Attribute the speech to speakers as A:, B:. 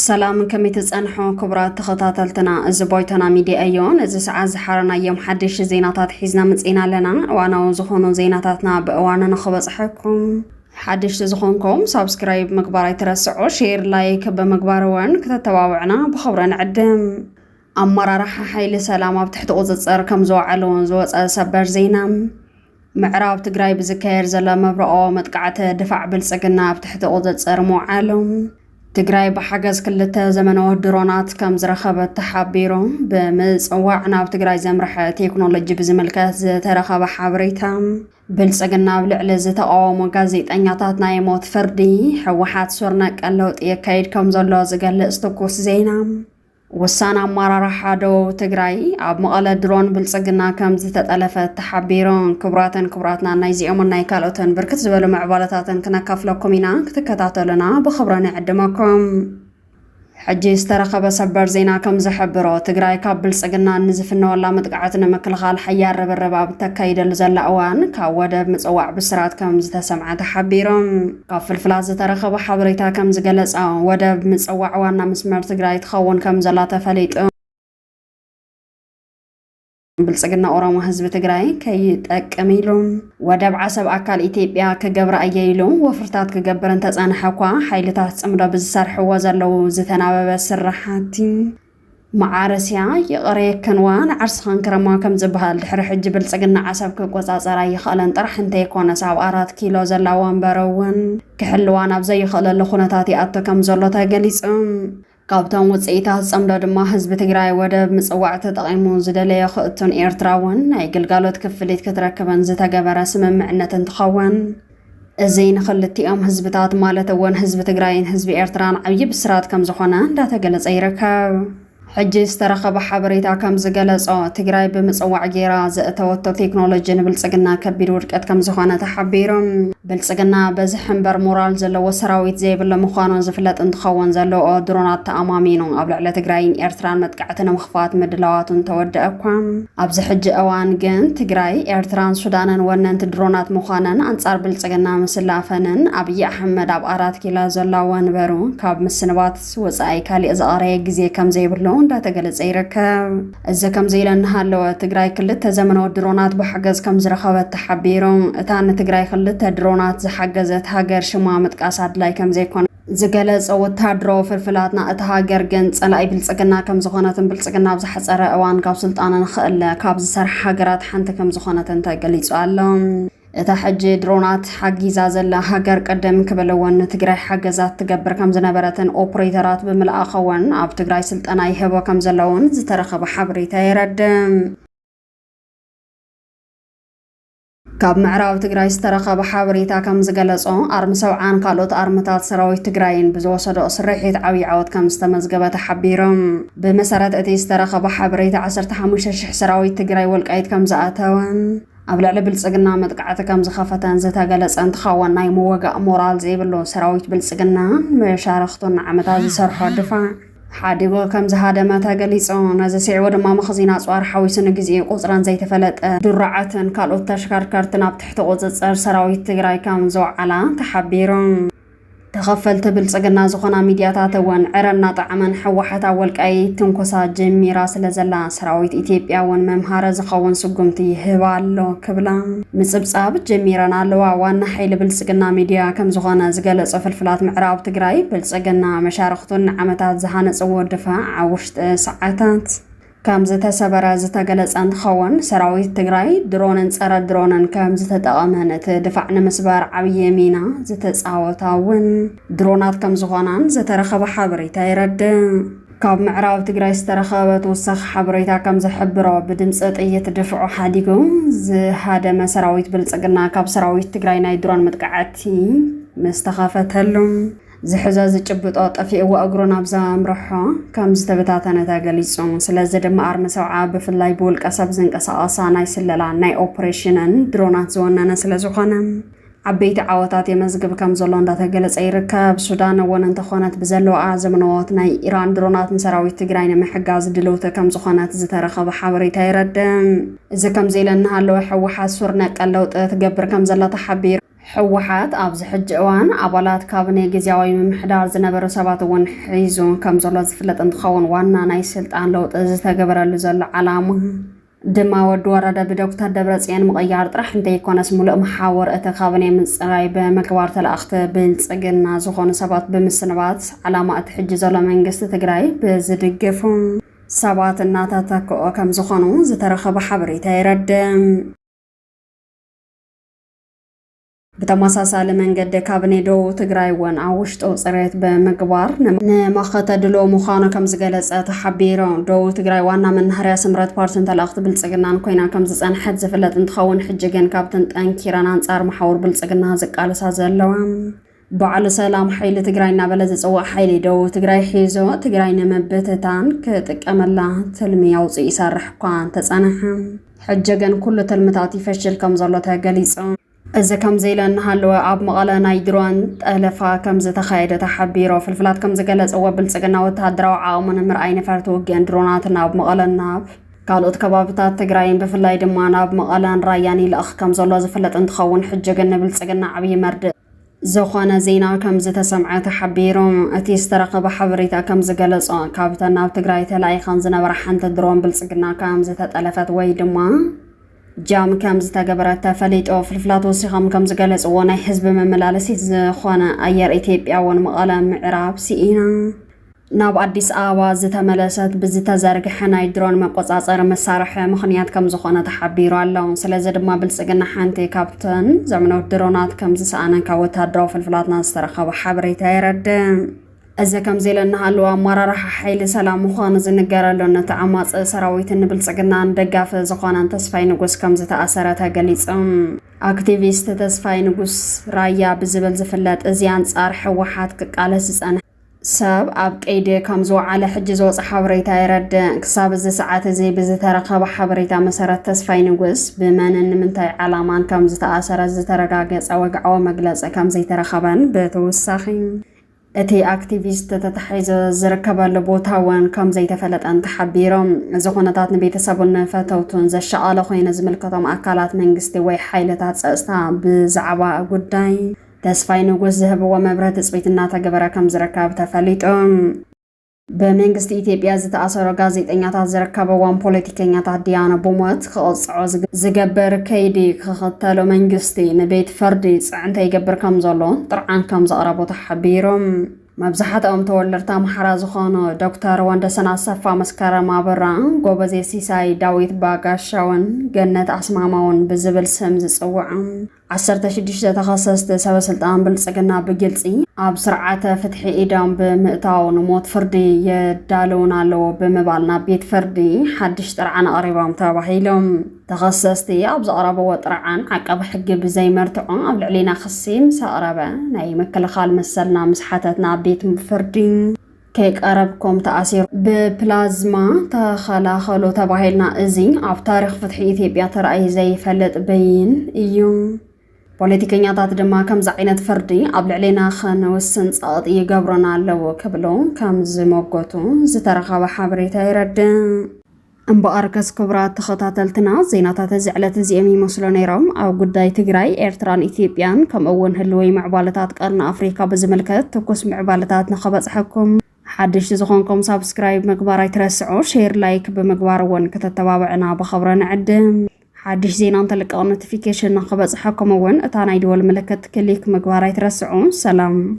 A: سلام كمي تصنحو كبرات تخطاتلتنا الزبويتنا ميديا أيون إذا ساعة زحرنا يوم حدش زيناتات حيزنا متسينا لنا وانا وزخونو زيناتاتنا بقوانا نخبص حكم حدش تزخونكم سابسكرايب مقباري ترسعو شير لايك بمقباروان كتتواوعنا بخبران عدم أمارا راح حيل سلامة بتحت قوزتصر كم زوعلون زوز سبر زينام معراب تقراي بزكير زلا مبرقو متقعته دفع بالسقنا بتحت قوزتصر موعالهم تقراي بحاجز كلتا زمنو درونات كم زرخبت تحابيرو بمصواعنا بتقراي زمرح تكنولوجي بزملكات ترخب حابريتام بالسقنا بلعل زتقاومو ጋዜጠኛታትና የሞት ፍርዲ ሕወሓት ሱርነቅ ቀለውጥ የካይድ ከም ዘሎ ዝገልጽ ትኩስ ዜና ወሳና አመራርሓ ደቡብ ትግራይ ኣብ መቐለ ድሮን ብልጽግና ከም ዝተጠለፈት ተሓቢሮን ክቡራትና ናይ ዚኦምን ናይ ካልኦትን ብርክት ዝበሉ ምዕባለታትን ክነካፍለኩም ኢና ክትከታተሉና ብኽብሪ ንዕድመኩም ሕጂ ዝተረኸበ ሰበር ዜና ከም ዝሕብሮ ትግራይ ካብ ብልጽግና ንዝፍነወላ መጥቃዕቲ ንምክልኻል ሓያል ርብርብ ኣብ ተካይደሉ ዘላ እዋን ካብ ወደብ ምጽዋዕ ብስራት ከም ዝተሰምዐ ተሓቢሮም ካብ ፍልፍላት ዝተረኸበ ሓበሬታ ከም ዝገለጸ ወደብ ምጽዋዕ ዋና መስመር ትግራይ ትኸውን ከም ዘላ ተፈሊጡ ብልጽግና ኦሮሞ ህዝብ ትግራይ ከይጠቅም ኢሉ ወደብ ዓሰብ ኣካል ኢትዮጵያ ክገብር ኣየኢሉ ወፍርታት ክገብርን ተጸንሐኳ ሓይልታት ጽምዶ ብዝሰርሕዎ ዘለው ዝተናበበ ስራሓቲ ማዓረስያ የቕሬክንዋን ዓርስኻን ክረማ ከም ዝበሃል ድሕሪ ሕጂ ብልጽግና ዓሰብ ክቆጻጸራ ይኽእለን ጥራሕ እንተይኮነስ ኣብ 4 ኪሎ ዘላ ወንበር እውን ክሕልዋን ኣብ ዘይኽእለሉ ኩነታት ይኣቶ ከም ዘሎ ተገሊጹ ካብቶም ውጽኢታት ጽምዶ ድማ ህዝቢ ትግራይ ወደብ ምጽዋዕ ተጠቒሙ ዝደለየ ክእቱን ኤርትራ እውን ናይ ግልጋሎት ክፍሊት ክትረክበን ዝተገበረ ስምምዕነት እንትኸውን እዚ ንኽልቲኦም ህዝብታት ማለት እውን ህዝቢ ትግራይን ህዝቢ ኤርትራን ዓብዪ ብስራት ከም ዝኾነ እንዳተገለጸ ይርከብ ሕጂ ዝተረኸበ ሓበሬታ ከም ዝገለጾ ትግራይ ብምጽዋዕ ጌራ ዘእተወቶ ቴክኖሎጂ ንብልጽግና ከቢድ ውድቀት ከም ዝኾነ ተሓቢሮም ብልጽግና በዝሕ እምበር ሞራል ዘለዎ ሰራዊት ዘይብሎ ምዃኑ ዝፍለጥ እንትኸውን ዘለዎ ድሮናት ተኣማሚኑ ኣብ ልዕሊ ትግራይን ኤርትራን መጥቃዕቲ ንምኽፋት ምድላዋቱን ተወድአ እኳ ኣብዚ ሕጂ እዋን ግን ትግራይ ኤርትራን ሱዳንን ወነንቲ ድሮናት ምዃነን ኣንጻር ብልጽግና ምስላፈንን ኣብዪ ኣሕመድ ኣብ 4 ኪሎ ዘላ ወንበሩ ካብ ምስንባት ወጻኢ ካሊእ ዘቕረየ ግዜ ከም ዘይብሉ እንዳተገለጸ ይርከብ እዚ ከም ዘይለናሃለወ ትግራይ ክልተ ዘመናዊ ድሮናት ብሓገዝ ከም ዝረኸበት ተሓቢሮም እታ ንትግራይ ክልተ ድሮናት ዝሓገዘት ሃገር ሽማ ምጥቃስ ኣድላይ ከም ዘይኮነ ዝገለጸ ወታደራዊ ፍልፍላትና እታ ሃገር ግን ጸላኢ ብልጽግና ከም ዝኾነትን ብልጽግና ኣብ ዝሓፀረ እዋን ካብ ስልጣን ንኽእለ ካብ ዝሰርሕ ሃገራት ሓንቲ ከም ዝኾነትን ተገሊጹ ኣሎ እታ ሕጂ ድሮናት ሓጊዛ ዘላ ሃገር ቀደም ክብለወን ትግራይ ሓገዛት ትገብር ከም ዝነበረትን ኦፕሬተራት ብምልኣኸወን ኣብ ትግራይ ስልጠና ይህቦ ከም ዘለውን ዝተረኸበ ሓበሬታ የረድም ካብ ምዕራብ ትግራይ ዝተረኸበ ሓበሬታ ከም ዝገለጾ ኣርሚ ሰብዓን ካልኦት ኣርምታት ሰራዊት ትግራይን ብዝወሰዶ ስርሒት ዓብዪ ዓወት ከም ዝተመዝገበ ተሓቢሮም ብመሰረት እቲ ዝተረኸበ ሓበሬታ 15,000 ሰራዊት ትግራይ ወልቃይት ከም ዝኣተወን ኣብ ልዕሊ ብልጽግና መጥቃዕቲ ከም ዝኸፈተን ዝተገለጸ እንትኸውን ናይ ምውጋእ ሞራል ዘይብሉ ሰራዊት ብልጽግና መሻርክቱን ዓመታት ዝሰርሖ ድፋዕ ሓዲጎ ከም ዝሃደመ ተገሊጹ ነዚ ስዒቡ ድማ መኽዚን ኣጽዋር ሓዊሱ ንግዜ ቁጽረን ዘይተፈለጠ ዱራዓትን ካልኦት ተሽከርከርትን ኣብ ትሕቲ ቁጽጽር ሰራዊት ትግራይ ከም ዘውዓላ ተሓቢሮም ተኸፈልቲ ብልጽግና ዝኾና ሚድያታት እውን ዕረና ጣዕመን ሕወሓት ኣብ ወልቃይት ትንኮሳ ጀሚራ ስለ ዘላ ሰራዊት ኢትዮጵያ እውን መምሃረ ዝኸውን ስጉምቲ ይህባ ኣሎ ክብላ ምጽብጻብ ጀሚረን ኣለዋ ዋና ሓይሊ ብልጽግና ሚድያ ከም ዝኾነ ዝገለጸ ፍልፍላት ምዕራብ ትግራይ ብልጽግና መሻርክቱን ዓመታት ዝሃነጽዎ ድፋዕ ኣብ ውሽጢ ሰዓታት ከም ዝተሰበረ ዝተገለጸ እንትኸውን ሰራዊት ትግራይ ድሮንን ጸረ ድሮንን ከም ዝተጠቐመን እቲ ድፋዕ ንምስባር ዓብዪ ሚና ዝተጻወታ እውን ድሮናት ከም ዝኾናን ዝተረኸበ ሓበሬታ ይረድእ ካብ ምዕራብ ትግራይ ዝተረኸበ ተወሳኺ ሓበሬታ ከም ዝሕብሮ ብድምፂ ጥይት ድፍዑ ሓዲጉ ዝሃደመ ሰራዊት ብልጽግና ካብ ሰራዊት ትግራይ ናይ ድሮን መጥቃዕቲ ምስተኸፈተሉ ዝሕዞ ዝጭብጦ ጠፊእዎ እግሩ ናብ ዘምርሖ ከም ዝተበታተነ ተገሊጹ ስለዚ ድማ ኣርሚ ሰብዓ ብፍላይ ብውልቀ ሰብ ዝንቀሳቐሳ ናይ ስለላ ናይ ኦፕሬሽንን ድሮናት ዝወነነ ስለ ዝኾነ ዓበይቲ ዓወታት የመዝግብ ከም ዘሎ እንዳተገለጸ ይርከብ ሱዳን እውን እንተኾነት ብዘለዋ ዘመናዎት ናይ ኢራን ድሮናት ንሰራዊት ትግራይ ንምሕጋዝ ድልውቲ ከም ዝኾነት ዝተረኸበ ሓበሬታ ይረድም እዚ ከም ዘይለናሃለወ ሕወሓት ሱርነቅ ቀለውጢ ትገብር ከም ዘላ ተሓቢሩ ሕወሓት ኣብዚ ሕጂ እዋን ኣባላት ካቢነ ጊዜያዊ ምምሕዳር ዝነበሩ ሰባት እውን ሒዙ ከም ዘሎ ዝፍለጥ እንትኸውን ዋና ናይ ስልጣን ለውጢ ዝተገበረሉ ዘሎ ዓላማ ድማ ወዲ ወረደ ብዶክተር ደብረጽዮን ምቕያር ጥራሕ እንተይኮነስ ሙሉእ መሓወር እቲ ካቢነ ምጽራይ ብምግባር ተላእኽቲ ብልጽግና ዝኾኑ ሰባት ብምስንባት ዓላማ እቲ ሕጂ ዘሎ መንግስቲ ትግራይ ብዝድግፉ ሰባት እናተተክኦ ከም ዝኾኑ ዝተረኸበ ሓበሬታ የረድእ። بتماساسال መንገዲ ካቢነ ደቡብ ትግራይ እውን ኣብ ውሽጡ ፅሬት ብምግባር ንመኸተድሎ ምዃኑ ከም ዝገለጸ ተሓቢሩ ደቡብ ትግራይ ዋና መናኸርያ ስምረት ፓርቲን ተላእኽቲ ብልጽግናን ኮይና ከም ዝጸንሐት ዝፍለጥ እንትኸውን ሕጂ ግን ካብተን ጠንኪረን አንጻር መሓውር ብልጽግና ዝቃለሳ ዘለዋ በዓሉ ሰላም ሓይሊ ትግራይ እናበለ ዝፅዋዕ ሓይሊ ደቡብ ትግራይ ሒዙ ትግራይ ንምብትታን ክጥቀመላ ትልሚ ኣውፅኡ ይሰርሕ እኳ እንተጸንሐ ሕጂ ግን ኩሉ ትልምታት ይፈሽል ከም ዘሎ ተገሊጹ إذا كم زيلان هالو عب مقالة نايدروان ألفا كم زتخايد تحبيرو في الفلات كم زجلس أو بالسجنة وتهدروا عامن مرأي نفرتو جندرونات ناب مقالة ناب قالوا تكبابتات تجراين بفلايد ما ناب مقالة راياني الأخ كم زلوا زفلت انتخون حجة جنب السجنة عبي مرد زخانة زينا كم زتسمع تحبيرو أتيسترق بحبريتا كم زجلس كابتا ناب تجراي تلاقي خنزنا برحان تدرون بالسجنة كم زتت ألفات ويد ما جام كم زتجبرت تفليت أو في الفلات وسخام كم زجلس وانا حزب من ملالسيت زخانة أيار إثيوبيا ونمقالة معراب سئينا ناب أديس آواز زتملست بزتزارك حناي درون مقصاصر مسارح مخنيات كم زخانة تحبيرو اللون سلازد ما بالسجن حنتي كابتن زمنو درونات كم زسانا كوتا درو في الفلات ناسترخا وحبريتا يرد إذا كم زيلنا هالوا مرة راح حيل سلام مخانز النجارة نتعمص سراويت النبلسجنا دقاف زخانة تصفي نقص كم زتأثرتها جليس أكتيفيست تصفي نقص رايا بزبل زفلات أزيان صار حوحات كقالس أنا ساب أبك أيدي كم زو على حجز وصحابريتا يرد كساب ساعات زي بزترقب حبريتا مسارات تصفي نقص بمن إن منتي علامان كم زتأثر زترقاقس أو قعوة مجلس كم زي ترخبان بتوسخين أتي أكتيفيست تتحيز زركبا لبوتاوان كم زي تفلت أن تحبيرهم زخونتات نبيت سابون فتوتون زي الشقالة خوين زملكتهم أكالات منجستي وي حيلتات سأستا بزعبا قداي تسفاي نقوز زهب ومبرات سبيت الناتا قبرا كم زركاب تفليتهم بمنجست إثيوبيا زتأثر غازيت إنياتا زركبا وان بوليتيكينياتا ديانا بوموت خلص زقبر كيدي خختالو منجستي نبيت فردي سعنتا يقبر كم زلو طرعان كم زقربو تحبيرهم مبزحات تولرتا محرا زخانو دكتور واندسنا صفا مسكرة مابرا قوبزي سيساي داويت باقاشاون جنة أسماماون بزبل سمز صوعن 16 تخصصت سوا سلطان بالسجنا بجلسي بسرعة فتح إيدام بمقطعون موت فردي يدالون له بمبالنا بيت فردي حدش طرعان قريبا متابعيلهم تخصصتي أبز قرابة وطرعان عقب حق بزي مرتعون قبل علينا خصيم سقرابة ناي مكل خال مسلنا مسحاتنا بيت فردي كيك قربكم تأثير ببلازما تخلاخلو تباهلنا إزي عب تاريخ فتح إثيوبيا ترأي زي فلت بين إيوم بوليتيكينياتات دما كم زعينة فردي قبل علينا خنوسن صاد يقبرنا لو كبلو كم زموقتو زترخب حبريتا يرد أمباركس كبرات تخطاتلتنا زيناتات زعلت زيامي مسلونيرم أو قداي تجراي إيرتران إثيوبيان كم أول هلوي معبالتات قرن أفريقيا بزملكت تقص معبالتات نخبص حكم حدش زخونكم سبسكرايب مقبارة ترسعو شير لايك بمقبارة ون كتتبابعنا بخبرنا عدم حدش زينا انطلق نوتيفيكيشن نخبص حكم ون اتانا يدول ملكت كليك مقبارة ترسعو سلام